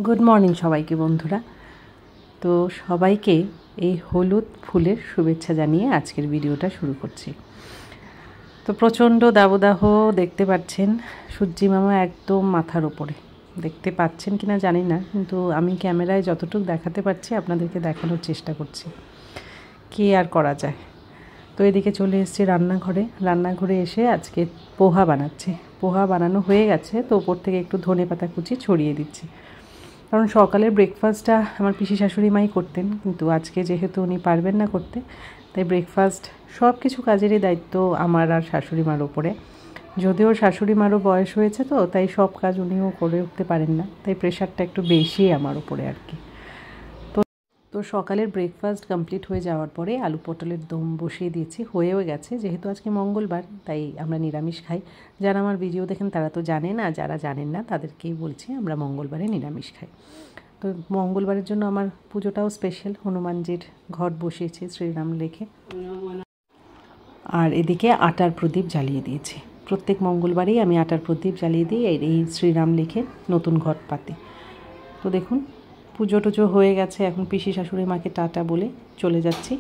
Good morning সবাইকে বন্ধুরা। তো সবাইকে এই হলুদ ফুলের শুভেচ্ছা জানিয়ে আজকের ভিডিওটা শুরু করছি। তো প্রচণ্ড দাবদাহ দেখতে পাচ্ছেন, সূর্যি মামা একদম মাথার ওপরে। দেখতে পাচ্ছেন কিনা জানি না, কিন্তু আমি ক্যামেরায় যতটুকু দেখাতে পারছি আপনাদেরকে দেখানোর চেষ্টা করছি। কি আর করা যায়। তো এদিকে চলে এসেছি রান্নাঘরে এসে আজকে পোহা বানাচ্ছি। পোহা বানানো হয়ে গেছে, তো ওপর থেকে একটু ধনেপাতা কুচি ছড়িয়ে দিচ্ছি। কারণ সকালের ব্রেকফাস্টটা আমার পিসি শাশুড়ি মাই করতেন, কিন্তু আজকে যেহেতু উনি পারবেন না করতে, তাই ব্রেকফাস্ট সব কিছু কাজেরই দায়িত্ব আমার আর শাশুড়ি মার ওপরে। যদিও শাশুড়ি মারও বয়স হয়েছে, তো তাই সব কাজ উনিও করে উঠতে পারেন না, তাই প্রেশারটা একটু বেশি আমার ওপরে আর কি। তো সকালের ব্রেকফাস্ট কমপ্লিট হয়ে যাওয়ার পরে আলু পটলের দম বসিয়ে দিয়েছি, হয়েও গেছে। যেহেতু আজকে মঙ্গলবার, তাই আমরা নিরামিষ খাই। যারা আমার ভিডিও দেখেন তারা তো জানেন, আর যারা জানেন না তাদেরকেই বলছি, আমরা মঙ্গলবারে নিরামিষ খাই। তো মঙ্গলবারের জন্য আমার পুজোটাও স্পেশাল। হনুমানজির ঘট বসিয়েছি শ্রীরাম লেখে, আর এদিকে আটার প্রদীপ জ্বালিয়ে দিয়েছি। প্রত্যেক মঙ্গলবারেই আমি আটার প্রদীপ জ্বালিয়ে দিই এই শ্রীরাম লেখে নতুন ঘট পাতে। তো দেখুন, পুজো টুজো হয়ে গেছে। এখন পিসি শাশুড়ি মাকে টাটা বলে চলে যাচ্ছি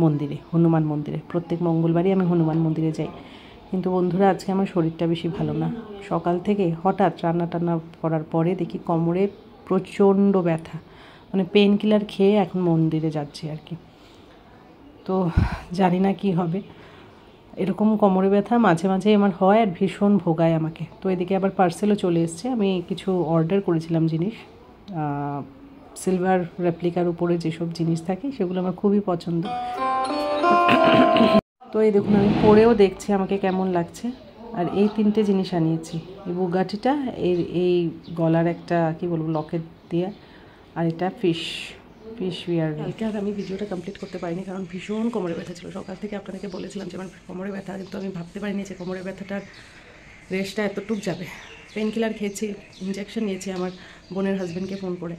মন্দিরে, হনুমান মন্দিরে। প্রত্যেক মঙ্গলবারই আমি হনুমান মন্দিরে যাই, কিন্তু বন্ধুরা আজকে আমার শরীরটা বেশি ভালো না। সকাল থেকে হঠাৎ রান্না টান্না করার পরে দেখি কোমরে প্রচণ্ড ব্যথা, মানে পেন কিলার খেয়ে এখন মন্দিরে যাচ্ছি আর কি। তো জানি না কি হবে। এরকম কোমরে ব্যথা মাঝে মাঝে আমার হয়, আর ভীষণ ভোগায় আমাকে। তো এদিকে আবার পার্সেলও চলে এসছে। আমি কিছু অর্ডার করেছিলাম জিনিস, সিলভার রেপ্লিকার উপরে যেসব জিনিস থাকে সেগুলো আমার খুবই পছন্দ। তো এই দেখুন, আমি পরেও দেখছি আমাকে কেমন লাগছে। আর এই 3টে জিনিস আনিয়েছি, এই বুগাটিটা, এই গলার একটা কি বলবো লকেট দিয়ে, আর এটা ফিশ উইয়ার। কালকে আর আমি ভিডিওটা কমপ্লিট করতে পারিনি, কারণ ভীষণ কোমরে ব্যথা ছিল। সকাল থেকে আপনাদেরকে বলেছিলাম যে আমার কোমরে ব্যথা, কিন্তু আমি ভাবতে পারিনি যে কোমরে ব্যথাটার রেস্টটা এতটুক যাবে। পেন কিলার খেয়েছি, ইঞ্জেকশন নিয়েছি আমার বোনের হাজব্যান্ডকে ফোন করে,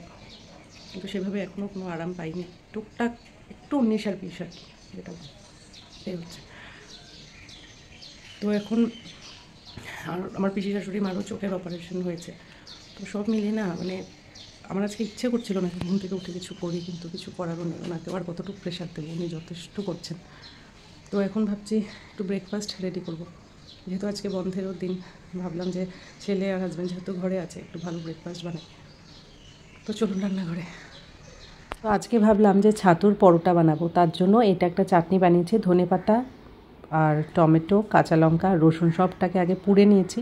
কিন্তু সেভাবে এখনও কোনো আরাম পাইনি। টুকটাক একটু 19 আর 20 আর কি, যেটা এই হচ্ছে। তো এখন আর আমার পিসি শাশুড়ি মারও চোখের অপারেশন হয়েছে। তো সব মিলিয়ে না, মানে আমার আজকে ইচ্ছে করছিল না ঘুম থেকে উঠে কিছু করি, কিন্তু কিছু করারও নেই। ওনাকে আবার কতটুকু প্রেশার দেবো, উনি যথেষ্ট করছেন। তো এখন ভাবছি একটু ব্রেকফাস্ট রেডি করব, যেহেতু আজকে বন্ধেরও দিন। ভাবলাম যে ছেলে আর হাজব্যান্ড যেহেতু ঘরে আছে, একটু ভালো ব্রেকফাস্ট বানাই। তো চলুন রান্নাঘরে। তো আজকে ভাবলাম যে ছাতুর পরোটা বানাবো। তার জন্য এটা একটা চাটনি বানিয়েছি, ধনেপাতা আর টমেটো, কাঁচা লঙ্কা, রসুন সবটাকে আগে পুড়ে নিয়েছি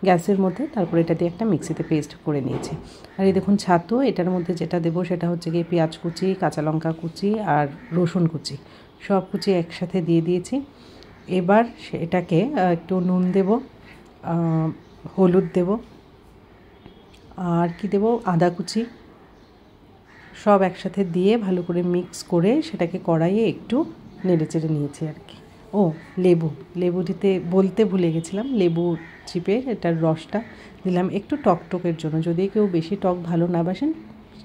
গ্যাসের মধ্যে, তারপর এটা দিয়ে একটা মিক্সিতে পেস্ট করে নিয়েছি। আর এই দেখুন ছাতু, এটার মধ্যে যেটা দেবো সেটা হচ্ছে গিয়ে পেঁয়াজ কুচি, কাঁচা লঙ্কা কুচি আর রসুন কুচি, সব কুচি একসাথে দিয়ে দিয়েছি। এবার এটাকে একটু নুন দেব, হলুদ দেব, আর কি দেব, আদা কুচি, সব একসাথে দিয়ে ভালো করে মিক্স করে সেটাকে কড়াইয়ে একটু নেড়ে চেড়ে নিয়েছি আর কি। ও লেবু দিতে বলতে ভুলে গেছিলাম, লেবু চিপে এটার রসটা দিলাম একটু টকটকের জন্য। যদি কেউ বেশি টক ভালো না বাসেন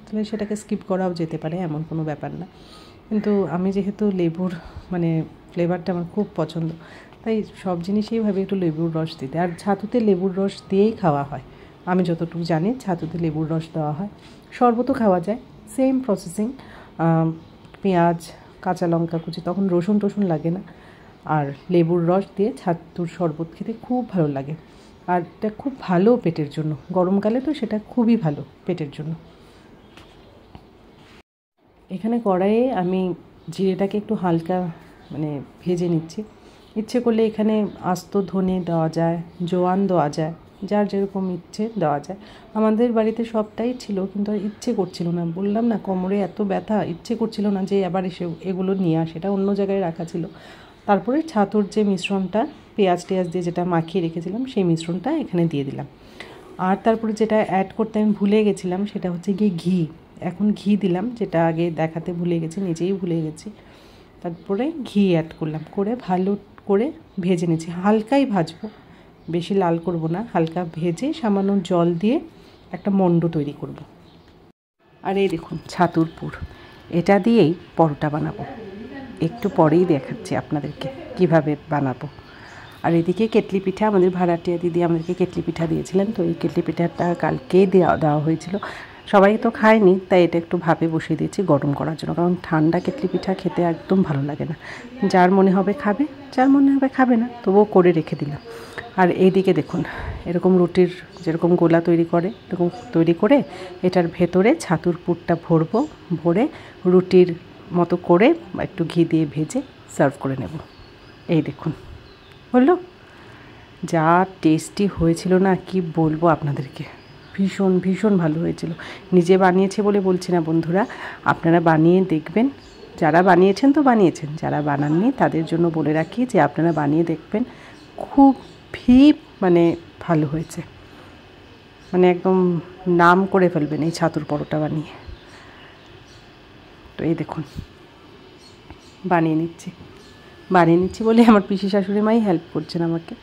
তাহলে সেটাকে স্কিপ করাও যেতে পারে, এমন কোনো ব্যাপার না। কিন্তু আমি যেহেতু লেবুর মানে ফ্লেভারটা আমার খুব পছন্দ, তাই সব জিনিসেই ভাবে একটু লেবুর রস দিতে। আর ছাতুতে লেবুর রস দিয়েই খাওয়া হয়, আমি যতটুকু জানি ছাতুতে লেবুর রস দেওয়া হয়। শরবতও খাওয়া যায়, সেম প্রসেসিং। পেঁয়াজ, কাঁচা লঙ্কা কুচি, তখন রসুন টসুন লাগে না, আর লেবুর রস দিয়ে ছাতুর শরবত খেতে খুব ভালো লাগে। আর এটা খুব ভালো পেটের জন্য, গরমকালে তো সেটা খুবই ভালো পেটের জন্য। এখানে কড়াইয়ে আমি জিরেটাকে একটু হালকা মানে ভেজে নিচ্ছি। ইচ্ছে করলে এখানে আস্ত ধনে দেওয়া যায়, জোয়ান দেওয়া যায়, যার যেরকম ইচ্ছে দেওয়া যায়। আমাদের বাড়িতে সবটাই ছিল, কিন্তু আর ইচ্ছে করছিল না। বললাম না কোমরে এত ব্যথা, ইচ্ছে করছিল না যে আবার এসে এগুলো নিয়ে আসে, এটা অন্য জায়গায় রাখা ছিল। তারপরে ছাতুর যে মিশ্রণটা পেঁয়াজ দিয়ে যেটা মাখিয়ে রেখেছিলাম, সেই মিশ্রণটা এখানে দিয়ে দিলাম। আর তারপরে যেটা অ্যাড করতে আমি ভুলে গেছিলাম সেটা হচ্ছে গিয়ে ঘি। এখন ঘি দিলাম, যেটা আগে দেখাতে ভুলে গেছি, নিজেই ভুলে গেছি। তারপরে ঘি অ্যাড করলাম, করে ভালো করে ভেজে নিয়েছি। হালকাই ভাজবো, বেশি লাল করব না, হালকা ভেজে সামান্য জল দিয়ে একটা মণ্ড তৈরি করব। আর এই দেখুন ছাতুর পুর, এটা দিয়েই পরোটা বানাবো। একটু পরেই দেখাচ্ছি আপনাদেরকে কিভাবে বানাবো। আর এদিকে কেটলি পিঠা, আমাদের ভাড়াটিয়া দিদি আমাদেরকে কেটলি পিঠা দিয়েছিলেন, তো এই কেটলি পিঠাটা কালকেই দেওয়া হয়েছিল। সবাই তো খায়নি, তাই এটা একটু ভাপে বসিয়ে দিয়েছি গরম করার জন্য, কারণ ঠান্ডা কেটলি পিঠা খেতে একদম ভালো লাগে না। যার মনে হবে খাবে, যার মনে হবে খাবে না, তবুও করে রেখে দিলাম। আর এইদিকে দেখুন, এরকম রুটির যেরকম গোলা তৈরি করে এরকম তৈরি করে এটার ভেতরে ছাতুর পুরটা ভরবো, ভরে রুটির মতো করে একটু ঘি দিয়ে ভেজে সার্ভ করে নেব। এই দেখুন হলো, যা টেস্টি হয়েছিল না কি বলবো আপনাদেরকে, ভীষণ ভীষণ ভালো হয়েছিল। নিজে বানিয়েছে বলে বলছি না বন্ধুরা, আপনারা বানিয়ে দেখবেন। যারা বানিয়েছেন তো বানিয়েছেন, যারা বানাননি তাদের জন্য বলে রাখি যে আপনারা বানিয়ে দেখবেন, খুবই মানে ভালো হয়েছে, মানে একদম নাম করে ফেলবেন এই ছাতুর পরোটা বানিয়ে। তো এই দেখুন বানিয়ে নিচ্ছি বলে আমার পিসি শাশুড়ি মাই হেল্প করছেন আমাকে।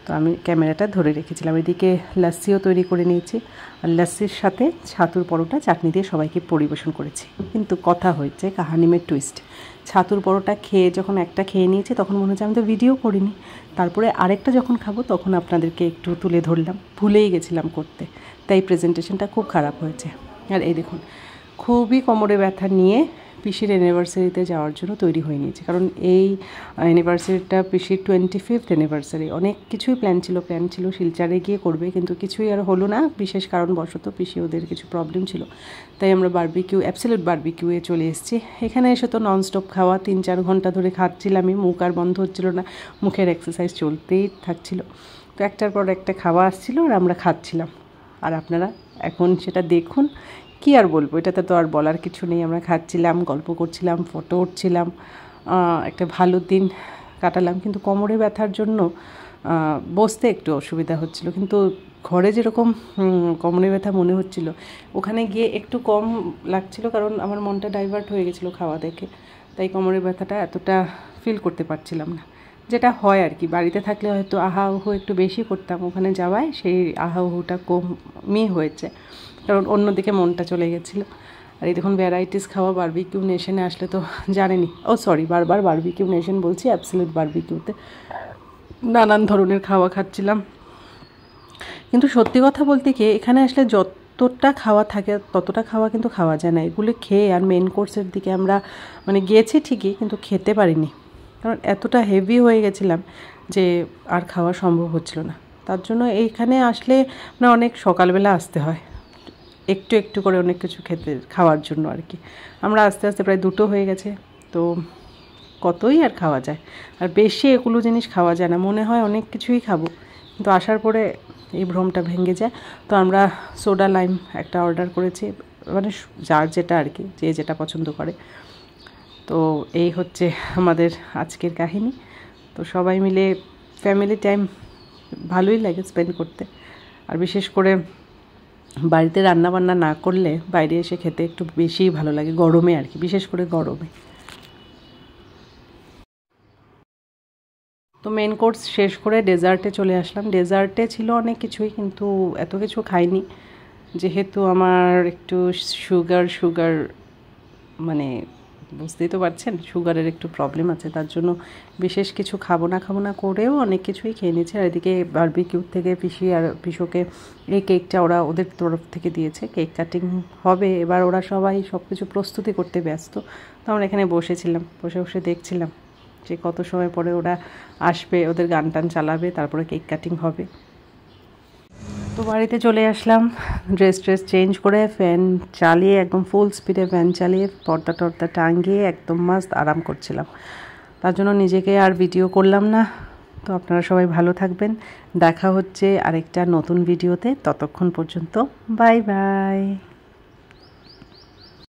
তো আমি ক্যামেরাটা ধরে রেখেছিলাম। এদিকে লাস্সিও তৈরি করে নিয়েছি, আর লাস্সির সাথে ছাতুর পরোটা চাটনি দিয়ে সবাইকে পরিবেশন করেছি। কিন্তু কথা হয়েছে কাহানি মে টুইস্ট, ছাতুর পরোটা যখন একটা খেয়ে নিয়েছি তখন মনে হচ্ছে আমি তো ভিডিও করিনি, তারপরে আরেকটা যখন খাবো তখন আপনাদেরকে একটু তুলে ধরলাম, ভুলেই গেছিলাম করতে, তাই প্রেজেন্টেশনটা খুব খারাপ হয়েছে। আর এই দেখুন খুবই কোমরে ব্যথা নিয়ে পিসির অ্যানিভার্সারিতে যাওয়ার জন্য তৈরি হয়ে নিয়েছি, কারণ এই অ্যানিভার্সারিটা পিসির 25th অ্যানিভার্সারি। অনেক কিছুই প্ল্যান ছিল শিলচরে গিয়ে করবে, কিন্তু কিছুই আর হলো না বিশেষ কারণবশত। পিসি ওদের কিছু প্রবলেম ছিল, তাই আমরা অ্যাবসলিউট বারবিকিউয়ে চলে এসেছি। এখানে এসে তো ননস্টপ খাওয়া, 3-4 ঘন্টা ধরে খাচ্ছিলামই, মুখ আর বন্ধ হচ্ছিল না, মুখের এক্সারসাইজ চলতেই থাকছিল। তো একটার পর একটা খাওয়া আসছিল আর আমরা খাচ্ছিলাম, আর আপনারা এখন সেটা দেখুন। কি আর বলবো, এটাতে তো আর বলার কিছু নেই। আমরা খাচ্ছিলাম, গল্প করছিলাম, ফটো উঠছিলাম, একটা ভালো দিন কাটালাম। কিন্তু কোমরে ব্যথার জন্য বসতে একটু অসুবিধা হচ্ছিল, কিন্তু ঘরে যেরকম কোমরে ব্যথা মনে হচ্ছিল, ওখানে গিয়ে একটু কম লাগছিল, কারণ আমার মনটা ডাইভার্ট হয়ে গেছিলো খাওয়া দেখে, তাই কোমরে ব্যথাটা এতটা ফিল করতে পারছিলাম না। যেটা হয় আর কি, বাড়িতে থাকলে হয়তো আহা উহু একটু বেশি করতাম, ওখানে যাওয়ায় সেই আহা উহুটা কমই হয়েছে, কারণ অন্যদিকে মনটা চলে গেছিলো। আর এই দেখুন ভ্যারাইটিস খাওয়া, বারবিকিউ নেশনে আসলে তো জানেনই, বারবার বারবিকিউ নেশন বলছি, অ্যাবসলিউট বারবিকিউতে নানান ধরনের খাওয়া খাচ্ছিলাম। কিন্তু সত্যি কথা বলতে কি, এখানে আসলে যতটা খাওয়া থাকে ততটা খাওয়া কিন্তু খাওয়া যায় না। এগুলো খেয়ে আর মেন কোর্সের দিকে আমরা মানে গিয়েছি ঠিকই, কিন্তু খেতে পারিনি, কারণ এতটা হেভি হয়ে গেছিলাম যে আর খাওয়া সম্ভব হচ্ছিল না। তার জন্য এইখানে আসলে মানে অনেক সকালবেলা আসতে হয়, একটু একটু করে অনেক কিছু খাওয়ার জন্য আর কি। আমরা আস্তে আস্তে প্রায় 2টো হয়ে গেছে, তো কতই আর খাওয়া যায়, আর বেশি এগুলো জিনিস খাওয়া যায় না। মনে হয় অনেক কিছুই খাবো, কিন্তু আসার পরে এই ভ্রমটা ভেঙে যায়। তো আমরা সোডা লাইম একটা অর্ডার করেছি, মানে যার যেটা আর কি, যে যেটা পছন্দ করে। তো এই হচ্ছে আমাদের আজকের কাহিনী। তো সবাই মিলে ফ্যামিলি টাইম ভালোই লাগে স্পেন্ড করতে, আর বিশেষ করে বাড়িতে রান্নাবান্না না করলে বাইরে এসে খেতে একটু বেশিই ভালো লাগে, গরমে আর কি, বিশেষ করে গরমে। তো মেন কোর্স শেষ করে ডেজার্টে চলে আসলাম। ডেজার্টে ছিল অনেক কিছুই, কিন্তু এত কিছু খাইনি, যেহেতু আমার একটু সুগার মানে বুঝতেই তো পারছেন, সুগারের একটু প্রবলেম আছে, তার জন্য বিশেষ কিছু খাবো না করেও অনেক কিছুই খেয়ে নিয়েছে। আর এদিকে বারবিকিউ থেকে পিসি আর পিসোকে এই কেকটা ওরা ওদের তরফ থেকে দিয়েছে, কেক কাটিং হবে এবার। ওরা সবাই সব কিছু প্রস্তুতি করতে ব্যস্ত, তো আমরা এখানে বসেছিলাম, বসে দেখছিলাম যে কত সময় পরে ওরা আসবে, ওদের গান টান চালাবে, তারপরে কেক কাটিং হবে। তো বাড়িতে চলে আসলাম, ড্রেস চেঞ্জ করে ফ্যান চালিয়ে একদম ফুল স্পিডে ফ্যান চালিয়ে পর্দা টাঙিয়ে একদম মাস্ত আরাম করছিলাম। তার জন্য নিজেকে আর ভিডিও করলাম না। তো আপনারা সবাই ভালো থাকবেন, দেখা হচ্ছে আরেকটা নতুন ভিডিওতে, ততক্ষণ পর্যন্ত বাই বাই।